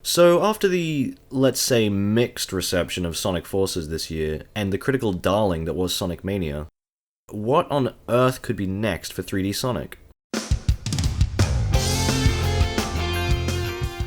So after the, let's say, mixed reception of Sonic Forces this year, and the critical darling that was Sonic Mania, what on earth could be next for 3D Sonic?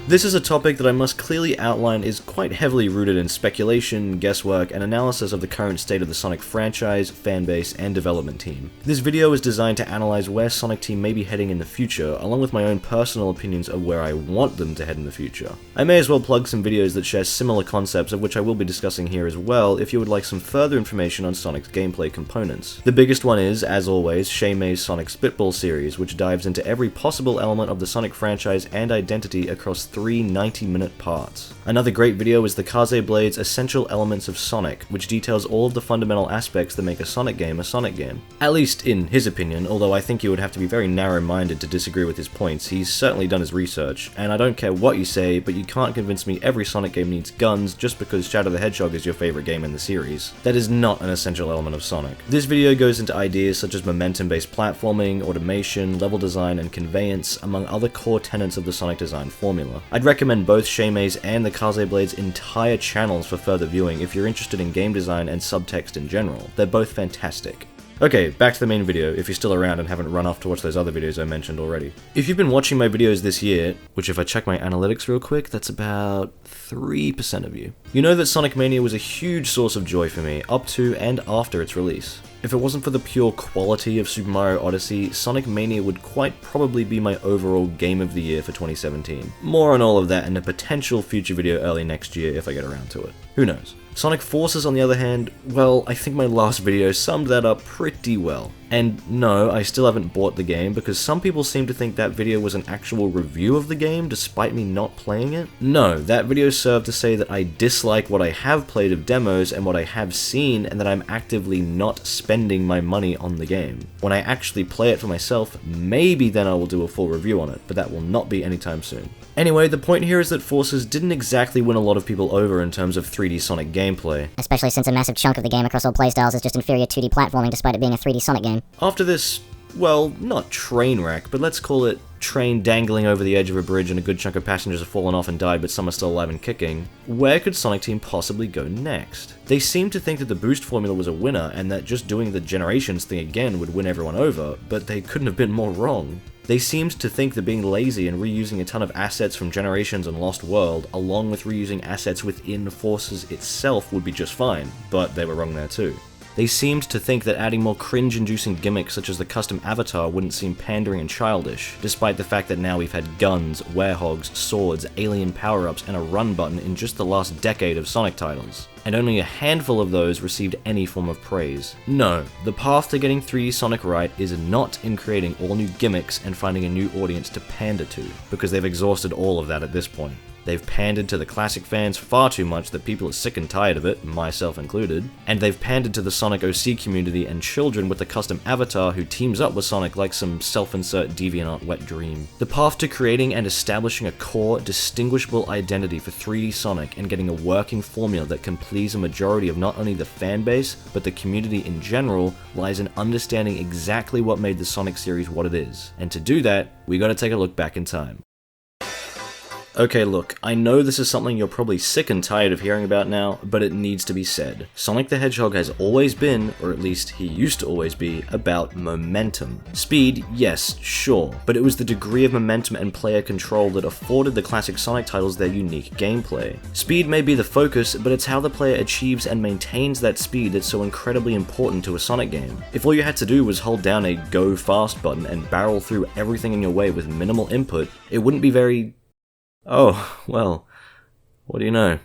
This is a topic that I must clearly outline is quite heavily rooted in speculation, guesswork, and analysis of the current state of the Sonic franchise, fanbase, and development team. This video is designed to analyze where Sonic Team may be heading in the future, along with my own personal opinions of where I want them to head in the future. I may as well plug some videos that share similar concepts, of which I will be discussing here as well, if you would like some further information on Sonic's gameplay components. The biggest one is, as always, May's Sonic Spitball series, which dives into every possible element of the Sonic franchise and identity across three 90-minute parts. Another great video is the Kaze Blade's Essential Elements of Sonic, which details all of the fundamental aspects that make a Sonic game a Sonic game. At least in his opinion, although I think you would have to be very narrow-minded to disagree with his points. He's certainly done his research, and I don't care what you say, but you can't convince me every Sonic game needs guns just because Shadow the Hedgehog is your favorite game in the series. That is not an essential element of Sonic. This video goes into ideas such as momentum-based platforming, automation, level design, and conveyance, among other core tenets of the Sonic design formula. I'd recommend both May's and the Kaze Blade's entire channels for further viewing if you're interested in game design and subtext in general. They're both fantastic. Okay, back to the main video, if you're still around and haven't run off to watch those other videos I mentioned already. If you've been watching my videos this year, which if I check my analytics real quick, that's about 3% of you, you know that Sonic Mania was a huge source of joy for me, up to and after its release. If it wasn't for the pure quality of Super Mario Odyssey, Sonic Mania would quite probably be my overall Game of the Year for 2017. More on all of that in a potential future video early next year if I get around to it. Who knows? Sonic Forces, on the other hand, well, I think my last video summed that up pretty well. And no, I still haven't bought the game, because some people seem to think that video was an actual review of the game, despite me not playing it. No, that video served to say that I dislike what I have played of demos and what I have seen, and that I'm actively not spending my money on the game. When I actually play it for myself, maybe then I will do a full review on it, but that will not be anytime soon. Anyway, the point here is that Forces didn't exactly win a lot of people over in terms of 3D Sonic gameplay. Especially since a massive chunk of the game across all playstyles is just inferior 2D platforming despite it being a 3D Sonic game. After this, well, not train wreck, but let's call it train dangling over the edge of a bridge and a good chunk of passengers have fallen off and died but some are still alive and kicking, where could Sonic Team possibly go next? They seemed to think that the boost formula was a winner and that just doing the Generations thing again would win everyone over, but they couldn't have been more wrong. They seemed to think that being lazy and reusing a ton of assets from Generations and Lost World, along with reusing assets within Forces itself, would be just fine, but they were wrong there too. They seemed to think that adding more cringe-inducing gimmicks such as the custom avatar wouldn't seem pandering and childish, despite the fact that now we've had guns, werehogs, swords, alien power-ups, and a run button in just the last decade of Sonic titles. And only a handful of those received any form of praise. No, the path to getting 3D Sonic right is not in creating all new gimmicks and finding a new audience to pander to, because they've exhausted all of that at this point. They've pandered to the classic fans far too much that people are sick and tired of it, myself included, and they've pandered to the Sonic OC community and children with the custom avatar who teams up with Sonic like some self-insert DeviantArt wet dream. The path to creating and establishing a core, distinguishable identity for 3D Sonic and getting a working formula that can please a majority of not only the fanbase, but the community in general, lies in understanding exactly what made the Sonic series what it is. And to do that, we gotta take a look back in time. Okay, look, I know this is something you're probably sick and tired of hearing about now, but it needs to be said. Sonic the Hedgehog has always been, or at least he used to always be, about momentum. Speed, yes, sure, but it was the degree of momentum and player control that afforded the classic Sonic titles their unique gameplay. Speed may be the focus, but it's how the player achieves and maintains that speed that's so incredibly important to a Sonic game. If all you had to do was hold down a go fast button and barrel through everything in your way with minimal input, it wouldn't be very... Oh, well, what do you know?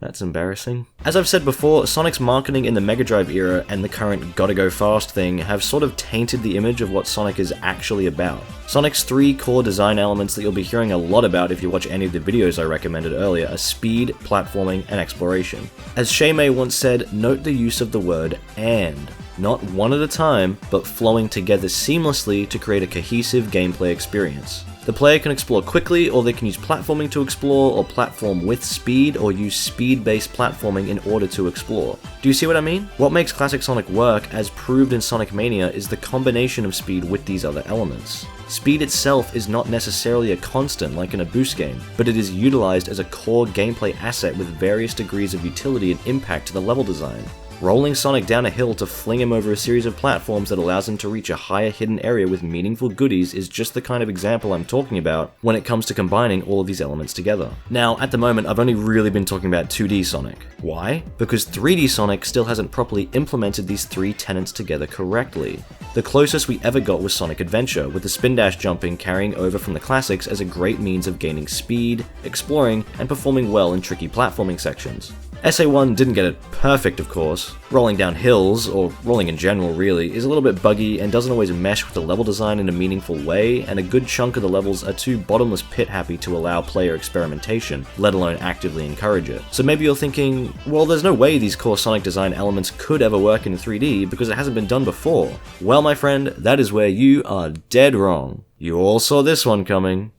That's embarrassing. As I've said before, Sonic's marketing in the Mega Drive era and the current gotta go fast thing have sort of tainted the image of what Sonic is actually about. Sonic's three core design elements that you'll be hearing a lot about if you watch any of the videos I recommended earlier are speed, platforming, and exploration. As May once said, note the use of the word "and." Not one at a time, but flowing together seamlessly to create a cohesive gameplay experience. The player can explore quickly, or they can use platforming to explore, or platform with speed, or use speed-based platforming in order to explore. Do you see what I mean? What makes classic Sonic work, as proved in Sonic Mania, is the combination of speed with these other elements. Speed itself is not necessarily a constant like in a boost game, but it is utilized as a core gameplay asset with various degrees of utility and impact to the level design. Rolling Sonic down a hill to fling him over a series of platforms that allows him to reach a higher hidden area with meaningful goodies is just the kind of example I'm talking about when it comes to combining all of these elements together. Now, at the moment, I've only really been talking about 2D Sonic. Why? Because 3D Sonic still hasn't properly implemented these three tenets together correctly. The closest we ever got was Sonic Adventure, with the spin dash jumping carrying over from the classics as a great means of gaining speed, exploring, and performing well in tricky platforming sections. SA1 didn't get it perfect, of course. Rolling down hills, or rolling in general really, is a little bit buggy and doesn't always mesh with the level design in a meaningful way, and a good chunk of the levels are too bottomless pit happy to allow player experimentation, let alone actively encourage it. So maybe you're thinking, well, there's no way these core Sonic design elements could ever work in 3D because it hasn't been done before. Well, my friend, that is where you are dead wrong. You all saw this one coming.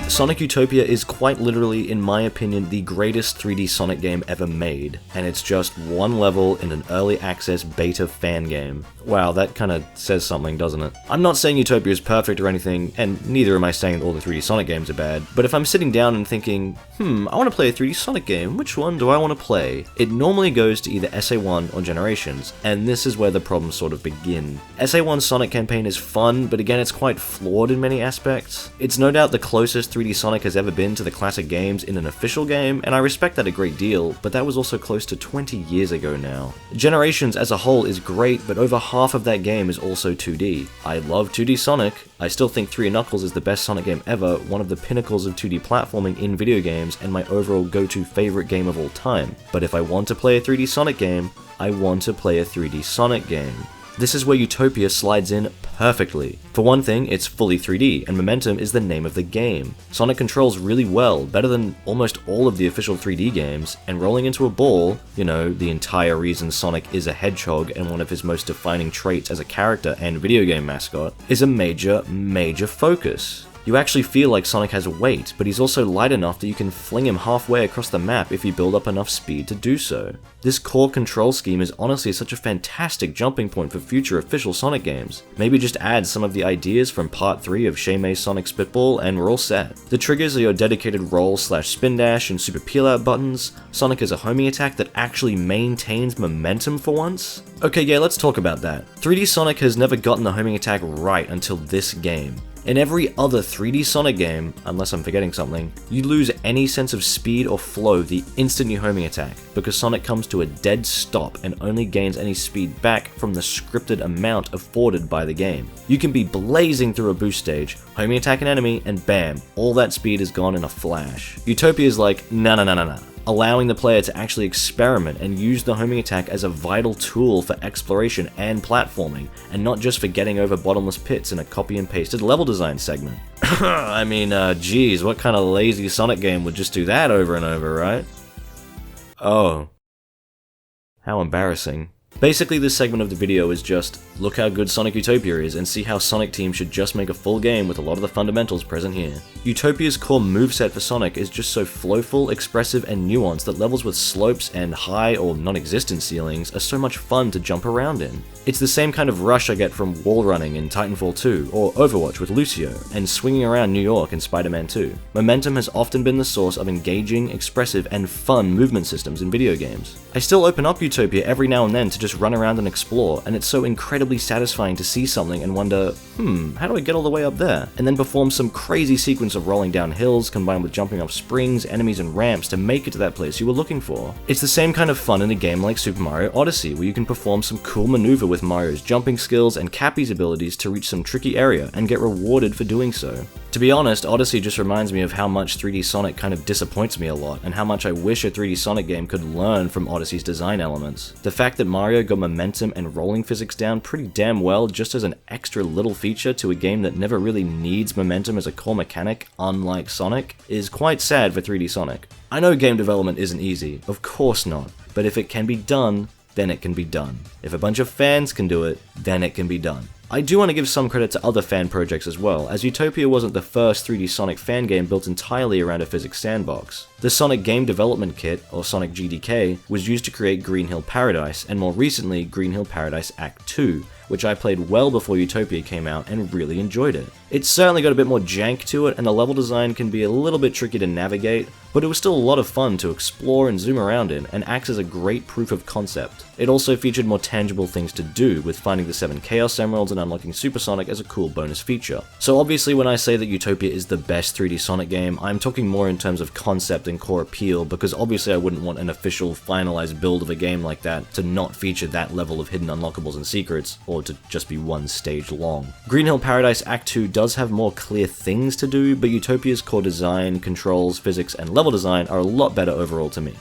Sonic Utopia is quite literally, in my opinion, the greatest 3D Sonic game ever made, and it's just one level in an early access beta fan game. Wow, that kinda says something, doesn't it? I'm not saying Utopia is perfect or anything, and neither am I saying that all the 3D Sonic games are bad, but if I'm sitting down and thinking, I want to play a 3D Sonic game, which one do I want to play? It normally goes to either SA1 or Generations, and this is where the problems sort of begin. SA1's Sonic campaign is fun, but again it's quite flawed in many aspects. It's no doubt the closest 3D Sonic has ever been to the classic games in an official game, and I respect that a great deal, but that was also close to 20 years ago now. Generations as a whole is great, but over half of that game is also 2D. I love 2D Sonic. I still think 3 Knuckles is the best Sonic game ever, one of the pinnacles of 2D platforming in video games, and my overall go-to favorite game of all time. But if I want to play a 3D Sonic game, I want to play a 3D Sonic game. This is where Utopia slides in perfectly. For one thing, it's fully 3D, and momentum is the name of the game. Sonic controls really well, better than almost all of the official 3D games, and rolling into a ball, the entire reason Sonic is a hedgehog and one of his most defining traits as a character and video game mascot, is a major, major focus. You actually feel like Sonic has weight, but he's also light enough that you can fling him halfway across the map if you build up enough speed to do so. This core control scheme is honestly such a fantastic jumping point for future official Sonic games. Maybe just add some of the ideas from Part 3 of Shay Sonic Spitball and we're all set. The triggers are your dedicated roll/spin dash and super peel out buttons. Sonic has a homing attack that actually maintains momentum for once. Okay, yeah, let's talk about that. 3D Sonic has never gotten the homing attack right until this game. In every other 3D Sonic game, unless I'm forgetting something, you lose any sense of speed or flow the instant you homing attack, because Sonic comes to a dead stop and only gains any speed back from the scripted amount afforded by the game. You can be blazing through a boost stage, homing attack an enemy, and bam, all that speed is gone in a flash. Utopia is like, no, allowing the player to actually experiment and use the homing attack as a vital tool for exploration and platforming, and not just for getting over bottomless pits in a copy and pasted level design segment. I mean, geez, what kind of lazy Sonic game would just do that over and over, right? Oh. How embarrassing. Basically, this segment of the video is just, look how good Sonic Utopia is and see how Sonic Team should just make a full game with a lot of the fundamentals present here. Utopia's core moveset for Sonic is just so flowful, expressive, and nuanced that levels with slopes and high or non-existent ceilings are so much fun to jump around in. It's the same kind of rush I get from wall running in Titanfall 2, or Overwatch with Lucio, and swinging around New York in Spider-Man 2. Momentum has often been the source of engaging, expressive, and fun movement systems in video games. I still open up Utopia every now and then to just run around and explore, and it's so incredibly satisfying to see something and wonder, how do I get all the way up there? And then perform some crazy sequence of rolling down hills combined with jumping off springs, enemies, and ramps to make it to that place you were looking for. It's the same kind of fun in a game like Super Mario Odyssey, where you can perform some cool maneuver with Mario's jumping skills and Cappy's abilities to reach some tricky area and get rewarded for doing so. To be honest, Odyssey just reminds me of how much 3D Sonic kind of disappoints me a lot, and how much I wish a 3D Sonic game could learn from Odyssey's design elements. The fact that Mario got momentum and rolling physics down pretty damn well just as an extra little feature to a game that never really needs momentum as a core mechanic, unlike Sonic, is quite sad for 3D Sonic. I know game development isn't easy, of course not, but if it can be done, then it can be done. If a bunch of fans can do it, then it can be done. I do want to give some credit to other fan projects as well, as Utopia wasn't the first 3D Sonic fan game built entirely around a physics sandbox. The Sonic Game Development Kit, or Sonic GDK, was used to create Green Hill Paradise, and more recently, Green Hill Paradise Act 2, which I played well before Utopia came out and really enjoyed it. It's certainly got a bit more jank to it, and the level design can be a little bit tricky to navigate, but it was still a lot of fun to explore and zoom around in, and acts as a great proof of concept. It also featured more tangible things to do, with finding the 7 Chaos Emeralds and unlocking Super Sonic as a cool bonus feature. So obviously when I say that Utopia is the best 3D Sonic game, I'm talking more in terms of concept and core appeal, because obviously I wouldn't want an official, finalized build of a game like that to not feature that level of hidden unlockables and secrets, or to just be one stage long. Green Hill Paradise Act 2 does have more clear things to do, but Utopia's core design, controls, physics, and level design are a lot better overall to me.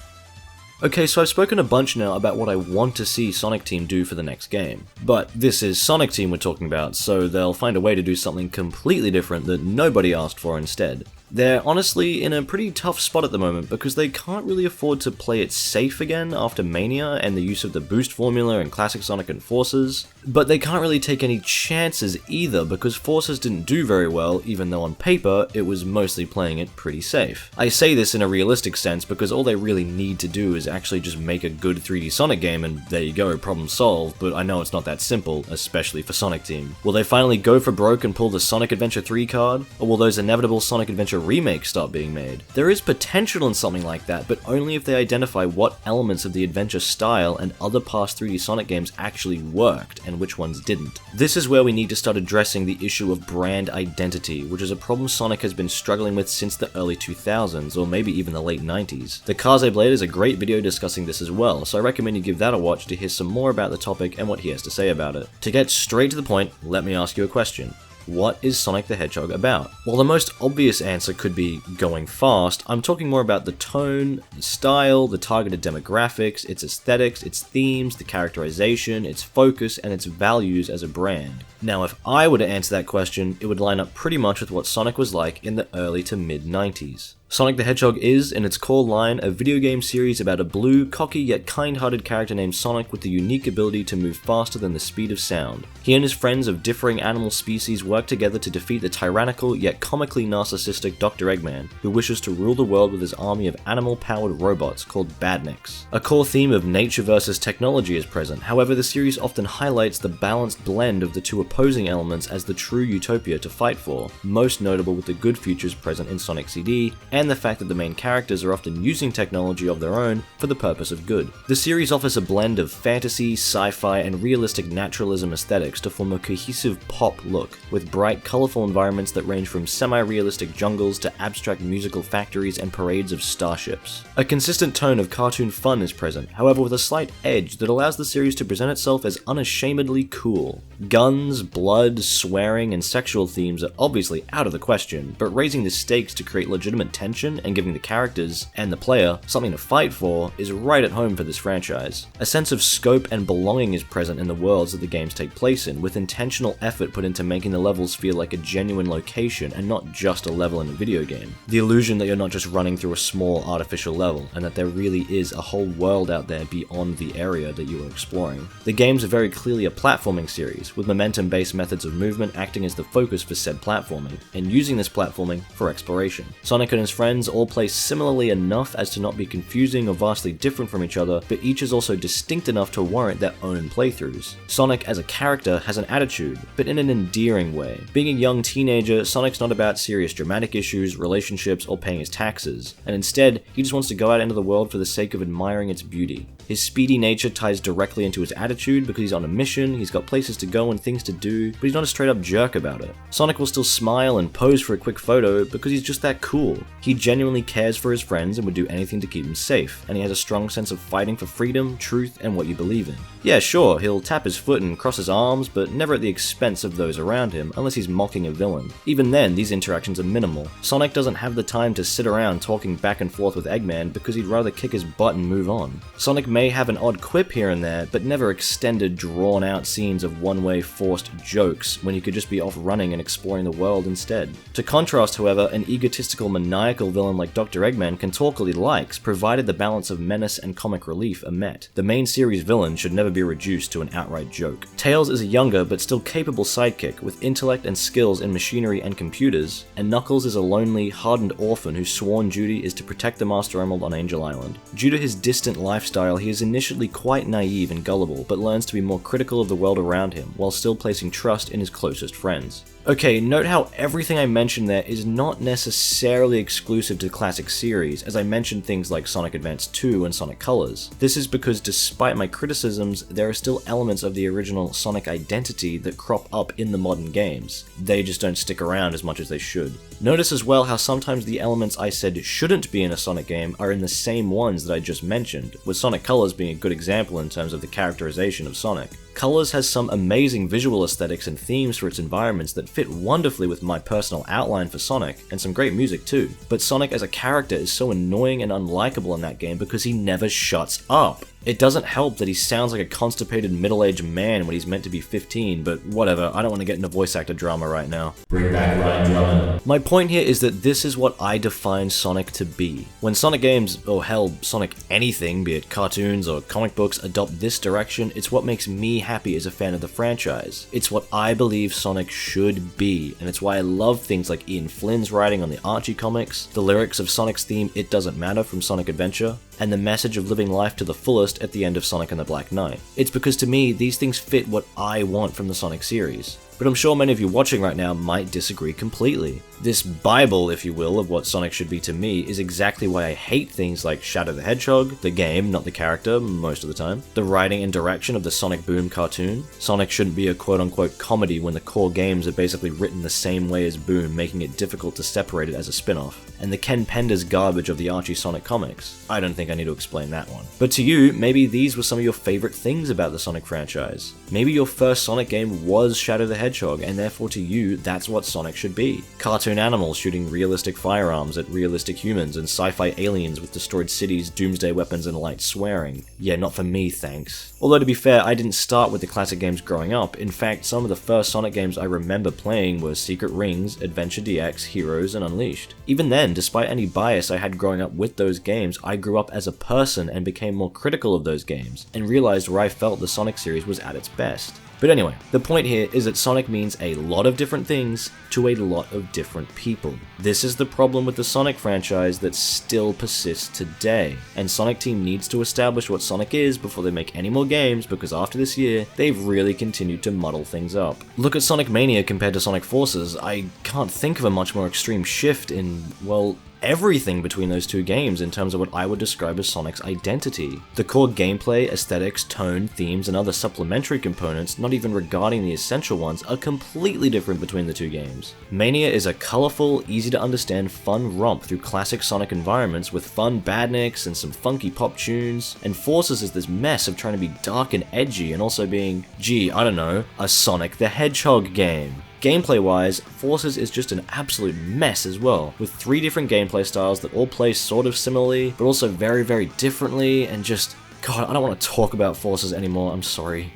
Okay, so I've spoken a bunch now about what I want to see Sonic Team do for the next game. But this is Sonic Team we're talking about, so they'll find a way to do something completely different that nobody asked for instead. They're honestly in a pretty tough spot at the moment because they can't really afford to play it safe again after Mania and the use of the boost formula in classic Sonic and Forces, but they can't really take any chances either because Forces didn't do very well, even though on paper it was mostly playing it pretty safe. I say this in a realistic sense because all they really need to do is actually just make a good 3D Sonic game and there you go, problem solved, but I know it's not that simple, especially for Sonic Team. Will they finally go for broke and pull the Sonic Adventure 3 card, or will those inevitable Sonic Adventure remakes start being made? There is potential in something like that, but only if they identify what elements of the adventure style and other past 3D Sonic games actually worked, and which ones didn't. This is where we need to start addressing the issue of brand identity, which is a problem Sonic has been struggling with since the early 2000s, or maybe even the late 90s. The Kaze Blade is a great video discussing this as well, so I recommend you give that a watch to hear some more about the topic and what he has to say about it. To get straight to the point, let me ask you a question. What is Sonic the Hedgehog about? Well, the most obvious answer could be going fast. I'm talking more about the tone, the style, the targeted demographics, its aesthetics, its themes, the characterization, its focus, and its values as a brand. Now, if I were to answer that question, it would line up pretty much with what Sonic was like in the early to mid-90s. Sonic the Hedgehog is, in its core line, a video game series about a blue, cocky yet kind-hearted character named Sonic with the unique ability to move faster than the speed of sound. He and his friends of differing animal species work together to defeat the tyrannical yet comically narcissistic Dr. Eggman, who wishes to rule the world with his army of animal-powered robots called Badniks. A core theme of nature versus technology is present, however the series often highlights the balanced blend of the two opposing elements as the true utopia to fight for, most notable with the good futures present in Sonic CD, and the fact that the main characters are often using technology of their own for the purpose of good. The series offers a blend of fantasy, sci-fi, and realistic naturalism aesthetics to form a cohesive pop look, with bright, colourful environments that range from semi-realistic jungles to abstract musical factories and parades of starships. A consistent tone of cartoon fun is present, however with a slight edge that allows the series to present itself as unashamedly cool. Guns, blood, swearing, and sexual themes are obviously out of the question, but raising the stakes to create legitimate tension and giving the characters, and the player, something to fight for, is right at home for this franchise. A sense of scope and belonging is present in the worlds that the games take place in, with intentional effort put into making the levels feel like a genuine location and not just a level in a video game. The illusion that you're not just running through a small artificial level, and that there really is a whole world out there beyond the area that you are exploring. The games are very clearly a platforming series, with momentum-based methods of movement acting as the focus for said platforming, and using this platforming for exploration. Sonic and his friends all play similarly enough as to not be confusing or vastly different from each other, but each is also distinct enough to warrant their own playthroughs. Sonic as a character has an attitude, but in an endearing way. Being a young teenager, Sonic's not about serious dramatic issues, relationships, or paying his taxes, and instead, he just wants to go out into the world for the sake of admiring its beauty. His speedy nature ties directly into his attitude because he's on a mission, he's got places to go and things to do, but he's not a straight up jerk about it. Sonic will still smile and pose for a quick photo because he's just that cool. He genuinely cares for his friends and would do anything to keep them safe, and he has a strong sense of fighting for freedom, truth, and what you believe in. Yeah, sure, he'll tap his foot and cross his arms, but never at the expense of those around him, unless he's mocking a villain. Even then, these interactions are minimal. Sonic doesn't have the time to sit around talking back and forth with Eggman because he'd rather kick his butt and move on. Sonic may have an odd quip here and there, but never extended, drawn-out scenes of one-way forced jokes when he could just be off running and exploring the world instead. To contrast, however, an egotistical, maniacal villain like Dr. Eggman can talk all he likes, provided the balance of menace and comic relief are met. The main series villain should never be reduced to an outright joke. Tails is a younger but still capable sidekick with intellect and skills in machinery and computers, and Knuckles is a lonely, hardened orphan whose sworn duty is to protect the Master Emerald on Angel Island. Due to his distant lifestyle, he is initially quite naive and gullible, but learns to be more critical of the world around him, while still placing trust in his closest friends. Okay, note how everything I mentioned there is not necessarily exclusive to classic series, as I mentioned things like Sonic Advance 2 and Sonic Colors. This is because despite my criticisms, there are still elements of the original Sonic identity that crop up in the modern games. They just don't stick around as much as they should. Notice as well how sometimes the elements I said shouldn't be in a Sonic game are in the same ones that I just mentioned, with Sonic Colors being a good example in terms of the characterization of Sonic. Colors has some amazing visual aesthetics and themes for its environments that fit wonderfully with my personal outline for Sonic, and some great music too. But Sonic as a character is so annoying and unlikable in that game because he never shuts up. It doesn't help that he sounds like a constipated middle-aged man when he's meant to be 15, but whatever, I don't want to get into voice actor drama right now. Bring back Ryan Drummond. My point here is that this is what I define Sonic to be. When Sonic games, or hell, Sonic anything, be it cartoons or comic books, adopt this direction, it's what makes me happy as a fan of the franchise. It's what I believe Sonic should be, and it's why I love things like Ian Flynn's writing on the Archie comics, the lyrics of Sonic's theme It Doesn't Matter from Sonic Adventure, and the message of living life to the fullest at the end of Sonic and the Black Knight. It's because to me, these things fit what I want from the Sonic series. But I'm sure many of you watching right now might disagree completely. This Bible, if you will, of what Sonic should be to me is exactly why I hate things like Shadow the Hedgehog, the game, not the character, most of the time, the writing and direction of the Sonic Boom cartoon. Sonic shouldn't be a quote-unquote comedy when the core games are basically written the same way as Boom, making it difficult to separate it as a spin-off. And the Ken Penders garbage of the Archie Sonic comics. I don't think I need to explain that one. But to you, maybe these were some of your favorite things about the Sonic franchise. Maybe your first Sonic game was Shadow the Hedgehog, and therefore to you, that's what Sonic should be. Cartoon animals shooting realistic firearms at realistic humans, and sci-fi aliens with destroyed cities, doomsday weapons, and light swearing. Yeah, not for me, thanks. Although to be fair, I didn't start with the classic games growing up. In fact, some of the first Sonic games I remember playing were Secret Rings, Adventure DX, Heroes, and Unleashed. Even then, despite any bias I had growing up with those games, I grew up as a person and became more critical of those games, and realized where I felt the Sonic series was at its best. But anyway, the point here is that Sonic means a lot of different things to a lot of different people. This is the problem with the Sonic franchise that still persists today, and Sonic Team needs to establish what Sonic is before they make any more games, because after this year, they've really continued to muddle things up. Look at Sonic Mania compared to Sonic Forces. I can't think of a much more extreme shift in, well, everything between those two games in terms of what I would describe as Sonic's identity. The core gameplay, aesthetics, tone, themes, and other supplementary components, not even regarding the essential ones, are completely different between the two games. Mania is a colorful, easy to understand, fun romp through classic Sonic environments with fun badniks and some funky pop tunes, and Forces is this mess of trying to be dark and edgy and also being, gee, I don't know, a Sonic the Hedgehog game. Gameplay-wise, Forces is just an absolute mess as well, with 3 different gameplay styles that all play sort of similarly, but also very, very differently, and just, God, I don't want to talk about Forces anymore, I'm sorry.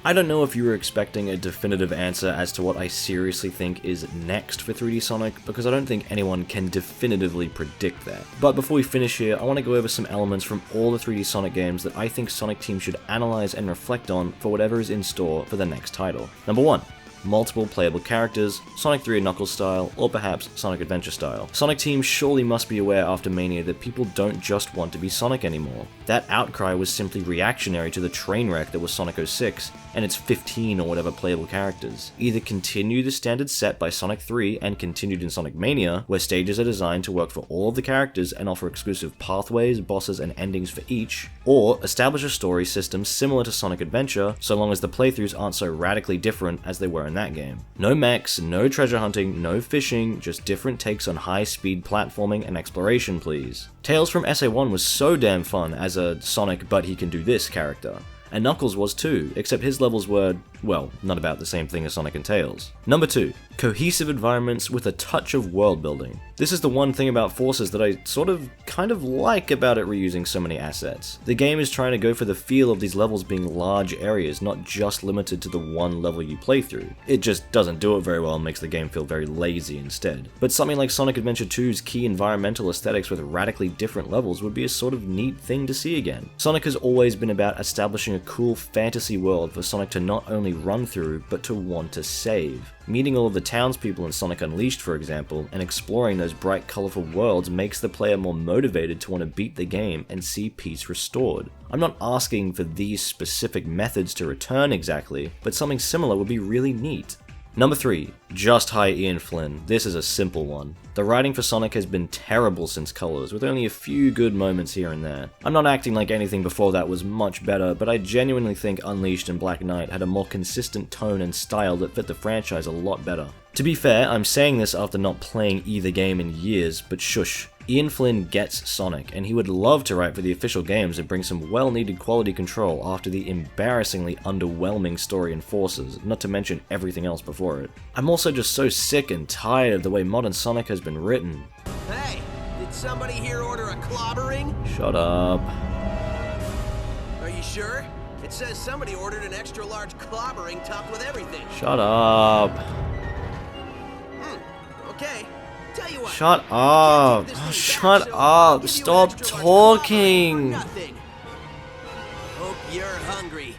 I don't know if you were expecting a definitive answer as to what I seriously think is next for 3D Sonic, because I don't think anyone can definitively predict that. But before we finish here, I want to go over some elements from all the 3D Sonic games that I think Sonic Team should analyze and reflect on for whatever is in store for the next title. Number 1. Multiple playable characters, Sonic 3 and Knuckles style, or perhaps Sonic Adventure style. Sonic Team surely must be aware after Mania that people don't just want to be Sonic anymore. That outcry was simply reactionary to the train wreck that was Sonic 06, and its 15 or whatever playable characters. Either continue the standard set by Sonic 3 and continued in Sonic Mania, where stages are designed to work for all of the characters and offer exclusive pathways, bosses, and endings for each, or establish a story system similar to Sonic Adventure, so long as the playthroughs aren't so radically different as they were in that game. No mechs, no treasure hunting, no fishing, just different takes on high-speed platforming and exploration, please. Tails from SA1 was so damn fun as a Sonic but he can do this character. And Knuckles was too, except his levels were, well, not about the same thing as Sonic and Tails. Number 2. Cohesive environments with a touch of world building. This is the one thing about Forces that I kind of like about it reusing so many assets. The game is trying to go for the feel of these levels being large areas, not just limited to the one level you play through. It just doesn't do it very well and makes the game feel very lazy instead. But something like Sonic Adventure 2's key environmental aesthetics with radically different levels would be a sort of neat thing to see again. Sonic has always been about establishing a cool fantasy world for Sonic to not only only run through, but to want to save. Meeting all of the townspeople in Sonic Unleashed, for example, and exploring those bright, colourful worlds makes the player more motivated to want to beat the game and see peace restored. I'm not asking for these specific methods to return exactly, but something similar would be really neat. Number 3. Just hire Ian Flynn. This is a simple one. The writing for Sonic has been terrible since Colors, with only a few good moments here and there. I'm not acting like anything before that was much better, but I genuinely think Unleashed and Black Knight had a more consistent tone and style that fit the franchise a lot better. To be fair, I'm saying this after not playing either game in years, but shush. Ian Flynn gets Sonic, and he would love to write for the official games and bring some well-needed quality control after the embarrassingly underwhelming story in Forces, not to mention everything else before it. I'm also just so sick and tired of the way modern Sonic has been written. Hey, did somebody here order a clobbering? Shut up. Are you sure? It says somebody ordered an extra large clobbering topped with everything. Shut up. Okay. Tell you what. Shut up. Oh, shut up. Stop talking. Hope you're hungry.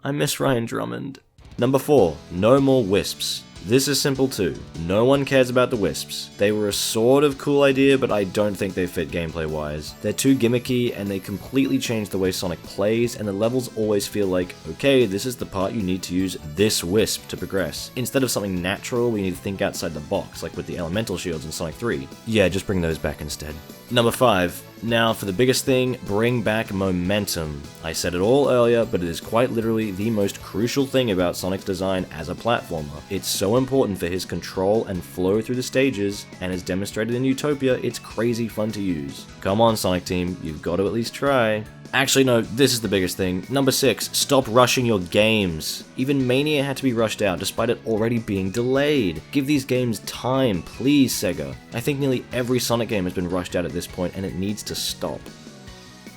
I miss Ryan Drummond. Number 4. No more wisps. This is simple too. No one cares about the wisps. They were a sort of cool idea, but I don't think they fit gameplay wise. They're too gimmicky and they completely change the way Sonic plays, and the levels always feel like, okay, this is the part you need to use this wisp to progress. Instead of something natural, we need to think outside the box, like with the elemental shields in Sonic 3. Yeah, just bring those back instead. Number 5. Now for the biggest thing, bring back momentum. I said it all earlier, but it is quite literally the most crucial thing about Sonic's design as a platformer. It's so important for his control and flow through the stages, and as demonstrated in Utopia, it's crazy fun to use. Come on Sonic team, you've got to at least try. Actually no, this is the biggest thing. Number 6, stop rushing your games. Even Mania had to be rushed out despite it already being delayed. Give these games time, please Sega. I think nearly every Sonic game has been rushed out at this point and it needs to stop.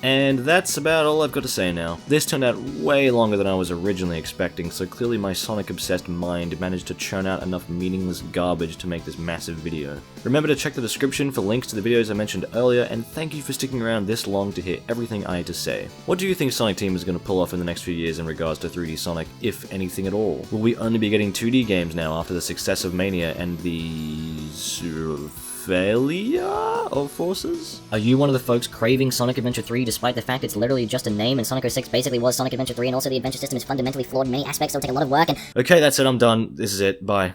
And that's about all I've got to say now. This turned out way longer than I was originally expecting, so clearly my Sonic-obsessed mind managed to churn out enough meaningless garbage to make this massive video. Remember to check the description for links to the videos I mentioned earlier, and thank you for sticking around this long to hear everything I had to say. What do you think Sonic Team is going to pull off in the next few years in regards to 3D Sonic, if anything at all? Will we only be getting 2D games now after the success of Mania and the failure of Forces? Are you one of the folks craving Sonic Adventure 3 despite the fact it's literally just a name and Sonic 06 basically was Sonic Adventure 3 and also the adventure system is fundamentally flawed in many aspects, so it'll take a lot of work and— Okay, that's it, I'm done. This is it. Bye.